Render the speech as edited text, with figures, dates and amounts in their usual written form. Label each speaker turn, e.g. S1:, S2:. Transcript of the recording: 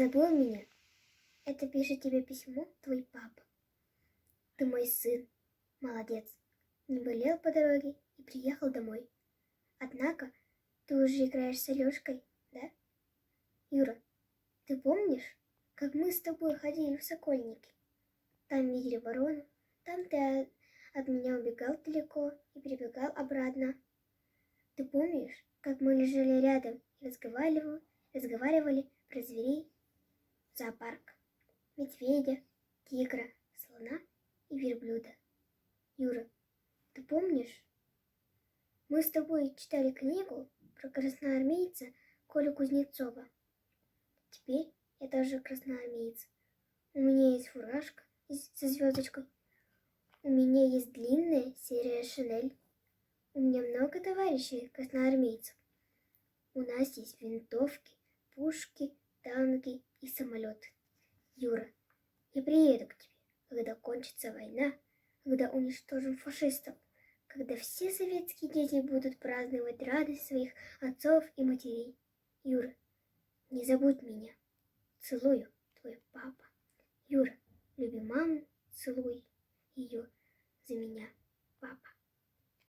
S1: забыл меня? Это пишет тебе письмо твой папа. Ты мой сын. Молодец. Не болел по дороге и приехал домой. Однако ты уже играешь с Алешкой, да? Юра, ты помнишь, как мы с тобой ходили в Сокольники? Там видели ворону, там ты от меня убегал далеко и прибегал обратно. Ты помнишь, как мы лежали рядом и разговаривали про зверей? Зоопарк, медведя, тигра, слона и верблюда. Юра, ты помнишь? Мы с тобой читали книгу про красноармейца Колю Кузнецова. Теперь я тоже красноармеец. У меня есть фуражка со звездочкой. У меня есть длинная серая шинель. У меня много товарищей красноармейцев. У нас есть винтовки, пушки, танки и самолеты. Юра, я приеду к тебе, когда кончится война, когда уничтожим фашистов, когда все советские дети будут праздновать радость своих отцов и матерей. Юра, не забудь меня. Целую, твой папа. Юра, люби маму, целуй ее за меня.